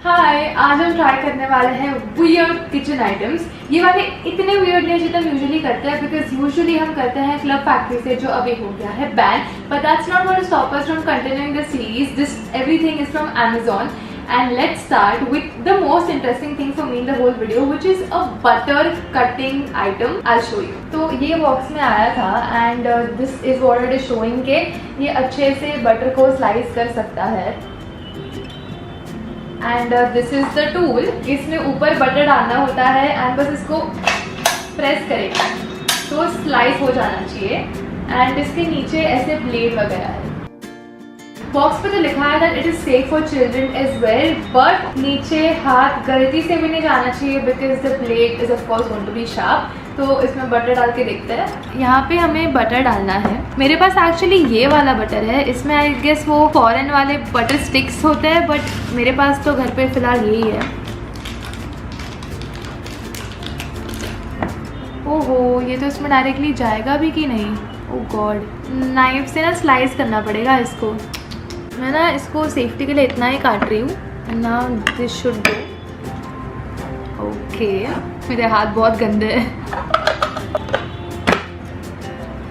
हाय, आज हम ट्राई करने वाले हैं वियर्ड किचन आइटम्स। ये वाले इतने वियर्ड नहीं जितना हम यूजुअली करते हैं, बिकॉज यूजुअली हम करते हैं क्लब फैक्ट्री से, जो अभी हो गया है ban. But that's not going to stop us from continuing the series. This everything is from Amazon. And let's start with the most interesting thing for me in the whole video, which is a butter cutting item. I'll show you. तो ये box में आया था and this is what it is showing के ये अच्छे से butter को स्लाइस कर सकता है। And this is the tool. इसमें ऊपर बटर डालना होता है and बस इसको प्रेस करेगा तो स्लाइस हो जाना चाहिए। and इसके नीचे ऐसे ब्लेड वगैरह है। बॉक्स पे तो लिखा है that it is safe for children as well, but नीचे हाथ गलती से भी नहीं जाना चाहिए because the blade is of course going to be sharp. तो इसमें बटर डाल के देखते हैं। यहाँ पे हमें बटर डालना है। मेरे पास एक्चुअली ये वाला बटर है, इसमें आई गेस वो फॉरेन वाले बटर स्टिक्स होते हैं, बट मेरे पास तो घर पे फिलहाल यही है। ओहो, ये तो इसमें डायरेक्टली जाएगा भी कि नहीं? ओह गॉड, नाइफ से ना स्लाइस करना पड़ेगा इसको। मैं ना इसको सेफ्टी के लिए इतना ही काट रही हूँ। Now this should go. Okay, मेरे हाथ बहुत गंदे हैं।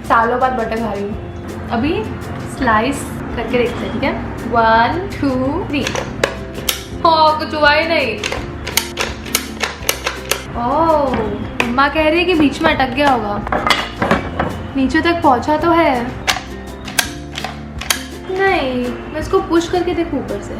सालों बाद बटर खा रही हूँ। अभी स्लाइस करके देखते हैं, ठीक है? 1 2 3। ओह, कुछ हुआ ही नहीं। ओह, अम्मा कह रही है कि बीच में अटक गया होगा। नीचे तक पहुँचा तो है। नहीं, मैं इसको पुश करके देखूँ ऊपर से।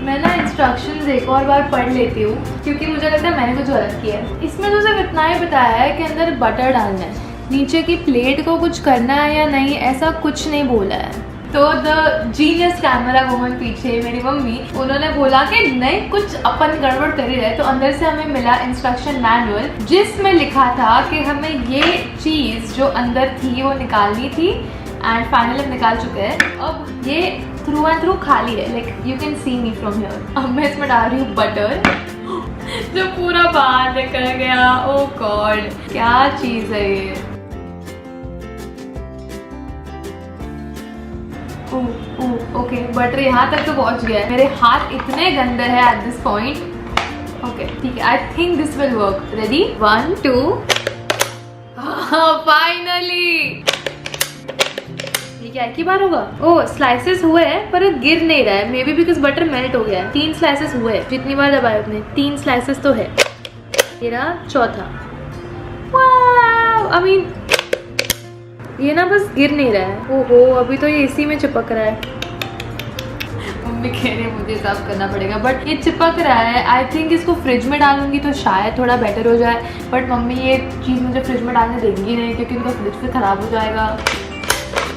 मैं ना इंस्ट्रक्शंस एक और बार पढ़ लेती हूँ, क्योंकि मुझे लगता है मैंने कुछ गलत किया है। इसमें तो सिर्फ इतना ही बताया है कि अंदर बटर डालना है, नीचे की प्लेट को कुछ करना है या नहीं, ऐसा कुछ नहीं बोला है। तो द जीनियस कैमरा वुमन पीछे मेरी मम्मी, उन्होंने बोला कि नहीं कुछ अपन गड़बड़ कर ही रहे। तो अंदर से हमें मिला इंस्ट्रक्शन मैनुअल, जिसमें लिखा था कि हमें ये चीज़ जो अंदर थी वो निकालनी थी। एंड फाइनली हम निकाल चुके हैं। अब ये थ्रू एंड थ्रू खाली है, like you can see me from here. अब मैं इसमें डाल रही हूँ बटर जो पूरा बाहर निकल गया। ओह गॉड, क्या चीज़ है ये। ओके, बटर यहाँ तक तो पहुँच गया है। मेरे हाथ इतने गंदे हैं एट दिस पॉइंट। ओके ठीक है, आई think this will work. Ready, 1 2। Finally ये क्या एक ही बार होगा? ओह, स्लाइसेस हुए हैं पर गिर नहीं रहा है। May be because butter melt हो गया है। 3 स्लाइसेस हुए हैं, जितनी बार दबाए उतने 3 स्लाइसेस तो है। ये रहा चौथा। वाव, आई मीन ये ना बस गिर नहीं रहा है। ओहो, अभी तो ये इसी में चिपक रहा है। मम्मी कह रही है मुझे साफ करना पड़ेगा, बट ये चिपक रहा है। आई थिंक इसको फ्रिज में डालूंगी तो शायद थोड़ा बेटर हो जाए, बट मम्मी ये चीज़ मुझे फ्रिज में डालने देंगी नहीं, क्योंकि उनका फ्रिज फिर खराब हो जाएगा।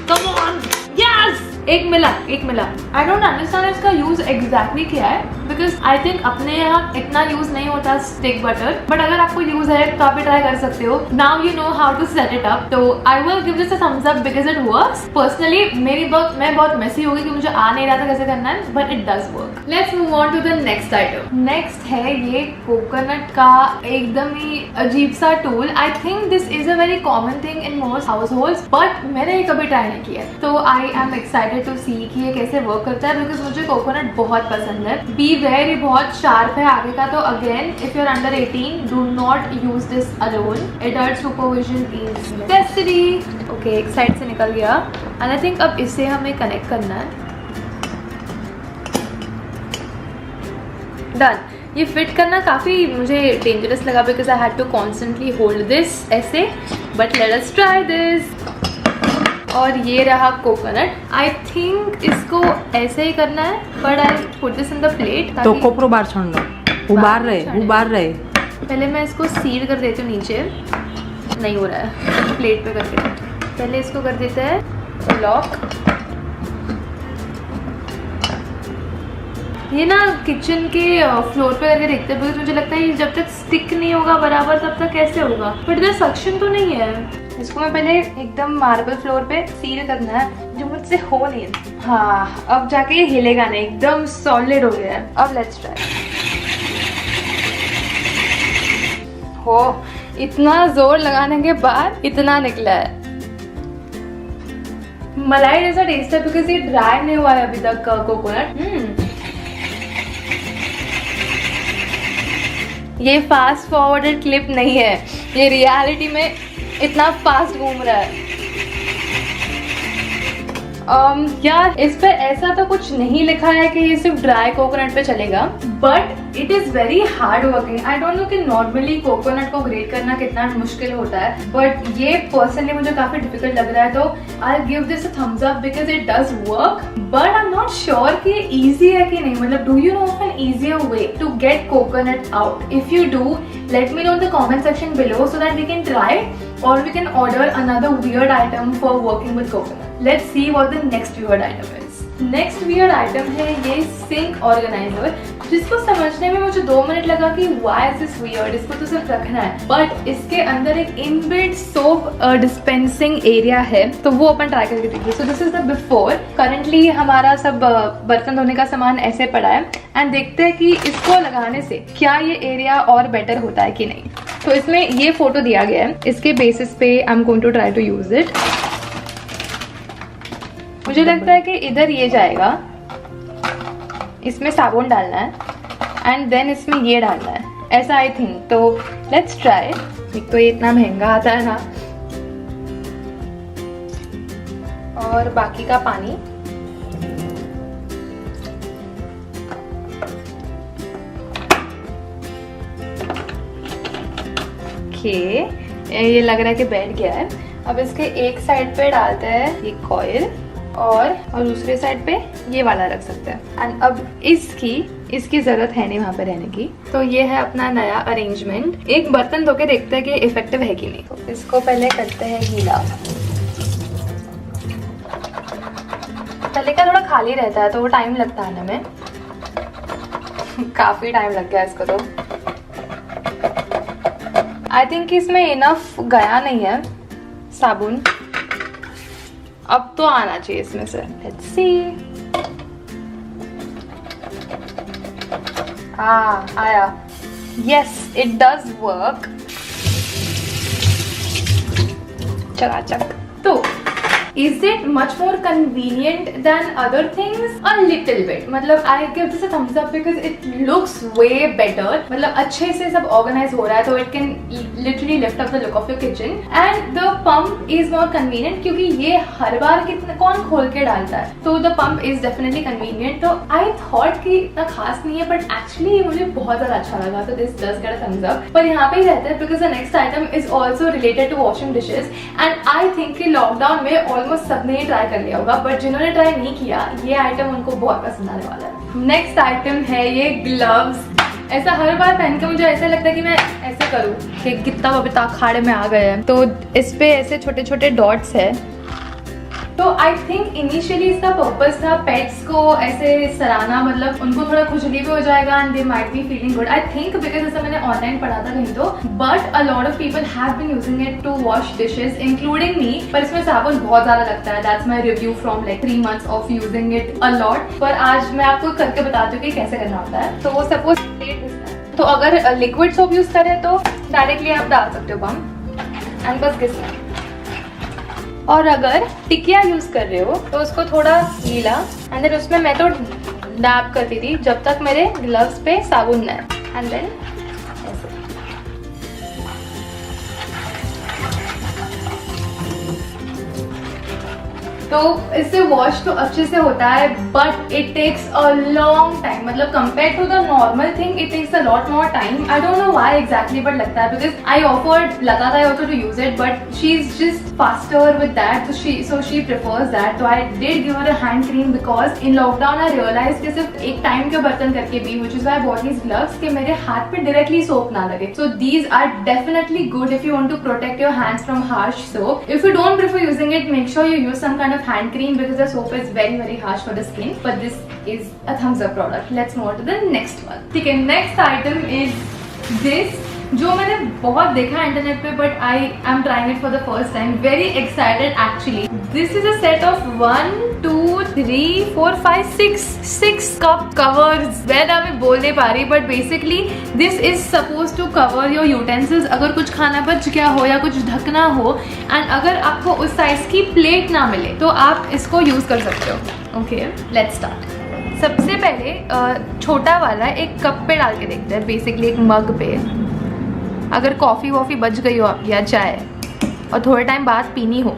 Come on! Yes! एक मिला। आई डोंट अंडरस्टैंड इसका यूज एग्जैक्टली क्या है, बिकॉज आई थिंक अपने यहाँ इतना यूज नहीं होता स्टिक बटर, बट अगर आपको यूज है तो आप भी ट्राई कर सकते हो। Now you know how to set it up. तो I will give this a thumbs up because it works. Personally मैं बहुत मेसी हो गई कि मुझे आ नहीं रहा था कैसे करना है, but it does work. Let's move on to the next item. Next है ये कोकोनट का एकदम ही अजीब सा tool. I think this is a very common thing in most households, but मैंने ये कभी ट्राई नहीं किया। तो I am excited to see कि ये कैसे वर्क करता है, बिकॉज मुझे कोकोनट बहुत पसंद है। बी वेयर, ये बहुत शार्प है आगे का। तो again, if you are under 18 do not use this alone. Adult supervision is necessary. Okay, एक साइड से निकल गया एंड आई थिंक अब इसे हमें कनेक्ट करना है। डन। ये फिट करना काफ़ी मुझे डेंजरस लगा, because I had to constantly hold this ऐसे, but let us try this. और ये रहा कोकोनट। आई थिंक इसको ऐसे ही करना है, but I put this in the plate. तो कोपरो बार छोड़ लो, उबार रहे। पहले मैं इसको सील कर देती हूँ नीचे। नहीं हो रहा है, प्लेट पे करके पहले इसको कर देते हैं लॉक। ये ना किचन के फ्लोर पे करके देखते हैं, बिकॉज मुझे लगता है जब तक स्टिक नहीं होगा बराबर तब तक कैसे होगा। बट इधर सक्शन तो नहीं है। इसको मैं पहले एकदम मार्बल फ्लोर पे सील करना है, जो मुझसे हो नहीं है। हाँ, अब जाके ये हिलेगा नहीं, एकदम सॉलिड हो गया है। अब लेट्स ट्राई। हो, इतना जोर लगाने के बाद इतना निकला है। मलाई जैसा टेस्ट है, बिकॉज ये ड्राई नहीं हुआ है अभी तक कोकोनट। ये फास्ट फॉरवर्डेड क्लिप नहीं है, ये रियलिटी में इतना फास्ट घूम रहा है। यार इस पे ऐसा तो कुछ नहीं लिखा है कि ये सिर्फ ड्राई कोकोनट पे चलेगा, but it is very hard working. I don't no कि नॉर्मली कोकोनट को ग्रेट करना कितना मुश्किल होता है, बट ये पर्सनली मुझे काफी डिफिकल्ट लग रहा है। तो I give this a thumbs up because it does work, but I am not sure कि इजी है कि नहीं। मतलब do you know of an easier way to get coconut out? If you do, let me know in the comment section below so that we can try or we can order another weird item for working with coconut. Let's see what the next weird item is. Next weird item है ये sink organiser, जिसको समझने में मुझे 2 minute लगा कि why is this weird, इसको तो सिर्फ रखना है, बट इसके अंदर एक इनबिल्ट सोप डिस्पेंसिंग एरिया है, तो वो अपन ट्राई करके देखिए। So this is the before. Currently हमारा सब बर्तन धोने का सामान ऐसे पड़ा है, एंड देखते हैं कि इसको लगाने से क्या ये एरिया और बेटर होता है कि नहीं। तो इसमें ये फोटो दिया गया है, इसके बेसिस पे I am going to try to use it. मुझे लगता है कि इधर ये जाएगा, इसमें साबुन डालना है एंड देन इसमें ये डालना है, ऐसा आई थिंक। तो लेट्स ट्राई। एक तो ये इतना महंगा आता है ना, और बाकी का पानी ये लग रहा है कि बैठ गया है। अब इसके एक साइड पे डालते हैं ये कॉइल, और दूसरे साइड पे ये वाला रख सकते हैं। एंड अब इसकी जरूरत है नहीं वहां पे रहने की। तो ये है अपना नया अरेंजमेंट। एक बर्तन धो के देखते हैं कि इफेक्टिव है कि नहीं। तो इसको पहले करते हैं गीला। तरीका थोड़ा खाली रहता है तो वो टाइम लगता है आने में। काफी टाइम लग गया इसको। तो आई थिंक इसमें इनफ गया नहीं है साबुन, अब तो आना चाहिए इसमें से। Let's see. आया। Yes, it does work. चकाचक। तो is it much more convenient than other things? A little bit. मतलब I give this a thumbs up because it looks way better. मतलब अच्छे से सब organize हो रहा है, तो it can literally lift up the look of your kitchen. And the pump is more convenient क्योंकि ये हर बार कितना कौन खोल के डालता है, तो the pump is definitely convenient. तो I thought कि इतना खास नहीं है, but actually ये मुझे बहुत ज़्यादा अच्छा लगा, तो this does get a thumbs up. पर यहाँ पे ही रहता है because the next item is also related to washing dishes, and I think कि लॉकडाउन में ऑलमोस्ट सबने ये ट्राई कर लिया होगा, बट जिन्होंने ट्राई नहीं किया ये आइटम उनको बहुत पसंद आने वाला है। नेक्स्ट आइटम है ये ग्लव्स। ऐसा हर बार पहन के मुझे ऐसा लगता है कि मैं ऐसे करूँ कि कितना अभी तक अखाड़े में आ गए हैं। तो इस पे ऐसे छोटे छोटे डॉट्स है। तो आई थिंक इनिशियली इसका पर्पस था पेट्स को ऐसे सराहना, मतलब उनको थोड़ा खुजली भी हो जाएगा and they might be feeling good. I think because ऐसा मैंने ऑनलाइन पढ़ा था कहीं तो, but a lot of people have been using it to wash dishes including me. पर इसमें साबुन बहुत ज्यादा लगता है। That's my review from like 3 months of using it a lot. पर आज मैं आपको करके बताती हूँ कि कैसे करना होता है। तो वो सपोज, तो अगर लिक्विड सोप यूज करें तो डायरेक्टली आप डाल सकते हो पम्प एंड बस घिसना। और अगर टिकिया यूज कर रहे हो तो उसको थोड़ा गीला, एंड देन उसमें मैं तो डैब करती थी जब तक मेरे ग्लव्स पे साबुन न है, एंड देन ऐसे। तो इससे वॉश तो अच्छे से होता है, but it takes a long time. मतलब compare to the normal thing it takes a lot more time. I don't know why exactly, but लगता है बिकॉज आई ऑफर्ड लगातार also to use it, but she is just faster with that, so she prefers that. तो I did give her a hand cream because in lockdown I realise कि सिर्फ एक time के बर्तन करके भी, which is why I bought these gloves, कि मेरे हाथ पे डायरेक्टली सोप ना लगे। So these are definitely good if you want to protect your hands from harsh soap. If you don't prefer using it, make sure you use some kind of hand cream because the soap is very harsh for the skin, but this is a thumbs up product. Let's move on to the next one. ठीक है, next item is this, जो मैंने बहुत देखा internet पे, but I am trying it for the first time. Very excited actually. This is a set of 1, 2, 3, 4, 5, 6 cup covers. Well, मैं बोल नहीं पा रही, but basically this is supposed to cover your utensils. अगर कुछ खाना बच गया हो या कुछ ढकना हो, and अगर आपको उस साइज की प्लेट ना मिले तो आप इसको यूज कर सकते हो। Okay, let's start. सबसे पहले छोटा वाला एक कप पे डाल के देखते हैं, बेसिकली एक मग पे। अगर कॉफ़ी वॉफ़ी बच गई हो आप या चाय और थोड़े टाइम बाद पीनी हो,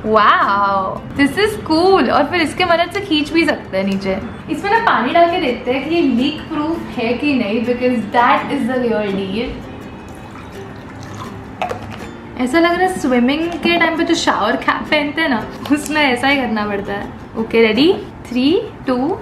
वाओ दिस इज कूल। और फिर इसके मदद से खींच भी सकते हैं नीचे। इसमें ना पानी डाल के देखते हैं कि ये लीक प्रूफ है कि नहीं, because that is the real deal. ऐसा लग रहा है स्विमिंग के टाइम पे जो शावर कैप पहनते हैं ना, उसमें ऐसा ही करना पड़ता है। Okay ready, 3 2।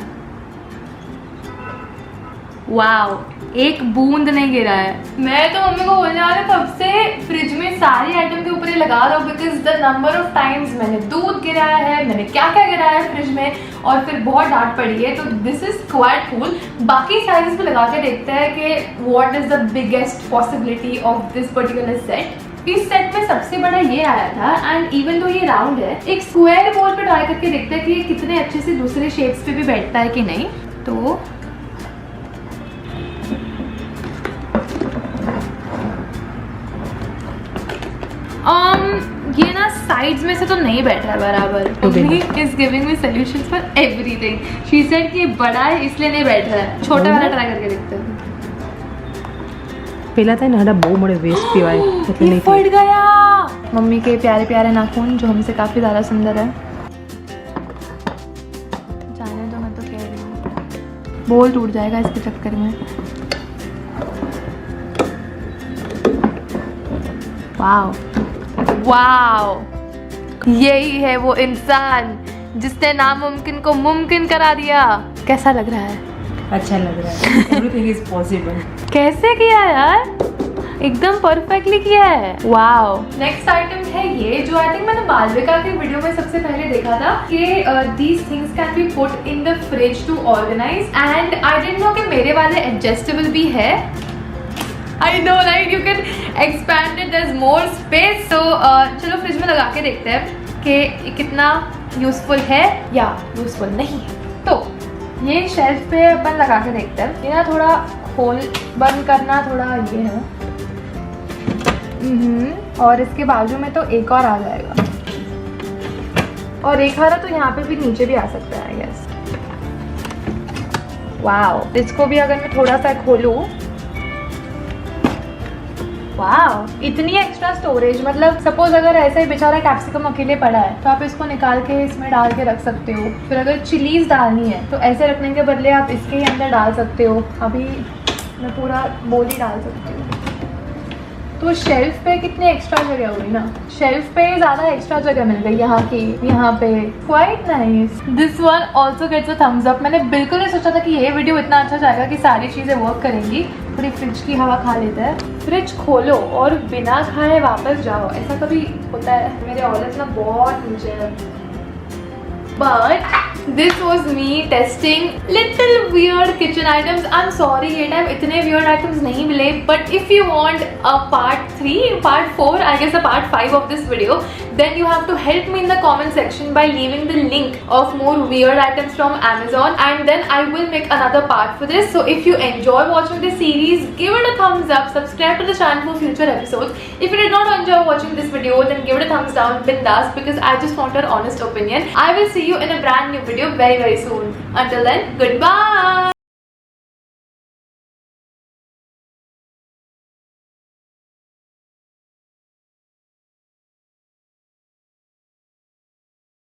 वाओ, एक बूंद नहीं गिरा है। मैं तो मम्मी को बोलने वाला कब से फ्रिज में सारी आइटम के ऊपर ही लगा रहा हूँ, because the number of times मैंने दूध गिराया है, मैंने क्या क्या गिराया है फ्रिज में, और फिर बहुत डांट पड़ी है। तो दिस इज क्वाइट कूल। बाकी साइजेस पे लगा के देखते हैं कि what is the biggest possibility of this particular set. इस सेट में सबसे बड़ा ये आया था, एंड इवन दो ये राउंड है, एक स्क्वायर बोल पे ट्राई करके देखते हैं कि ये कितने अच्छे से दूसरे शेप्स पे भी बैठता है कि नहीं। तो ये ना साइड्स में से तो नहीं बैठ रहा है बराबर। Mummy is giving me solutions for everything. She said कि बड़ा है इसलिए नहीं बैठ रहा है, छोटा वाला ट्राई करके देखते हैं। पहला था ना बहू बड़े वेस्ट पीवाए એટલે ये नहीं फट गया। मम्मी के प्यारे प्यारे नाखून जो हमसे काफी ज्यादा सुंदर है। जाने दो, मैं तो कह रही हूँ बोल टूट जाएगा इसके चक्कर में। वाओ वाओ, यही है वो इंसान जिसने नामुमकिन को मुमकिन करा दिया। कैसा लग रहा है? अच्छा लग रहा है। Everything is possible. कैसे किया यार, एकदम परफेक्टली किया है। वाओ। नेक्स्ट आइटम है ये, जो आई थिंक मैंने मालविका के वीडियो में सबसे पहले देखा था कि these things can be put in the fridge to organise, and I didn't know कि मेरे वाले एडजस्टेबल भी है। I know, right? You can expand it. There's more space. So चलो फ्रिज में लगा के देखते हैं कि कितना यूजफुल है या यूजफुल नहीं है। तो ये शेल्फ पे अपन लगा के देखते हैं। ये ना थोड़ा खोल बंद करना थोड़ा ये है। और इसके बाजू में तो एक और आ जाएगा, और एक हरा तो यहाँ पे भी नीचे भी आ सकता है आई गेस। वाओ, इसको भी अगर मैं थोड़ा सा खोलूँ, वाओ इतनी एक्स्ट्रा स्टोरेज। मतलब सपोज अगर ऐसा ही बेचारा कैप्सिकम अकेले पड़ा है तो आप इसको निकाल के इसमें डाल के रख सकते हो। फिर अगर चिलीज डालनी है तो ऐसे रखने के बदले आप इसके ही अंदर डाल सकते हो। अभी मैं पूरा बोल ही डाल सकती हूँ। तो शेल्फ पे कितनी एक्स्ट्रा जगह होगी ना, शेल्फ पे ज़्यादा एक्स्ट्रा जगह मिल गई यहाँ की, यहाँ पे quite nice. This one also gets a thumbs up. मैंने बिल्कुल नहीं सोचा था कि ये वीडियो इतना अच्छा जाएगा कि सारी चीज़ें वर्क करेंगी। थोड़ी फ्रिज की हवा खा लेते हैं। फ्रिज खोलो और बिना खाए वापस जाओ, ऐसा कभी होता है? मेरे ऑर्डर्स ना बहुत नीचे है। But this was me testing little weird kitchen items. I'm sorry ये टाइम इतने weird items नहीं मिले, but if you want a part 3, part 4, I guess a part 5 of this video, then you have to help me in the comment section by leaving the link of more weird items from Amazon, and then I will make another part for this. So if you enjoy watching this series, give it a thumbs up, subscribe to the channel for future episodes. If you did not enjoy watching this video, then give it a thumbs down, bindas, because I just want your honest opinion. I will see you in a brand new video very soon. Until then, goodbye.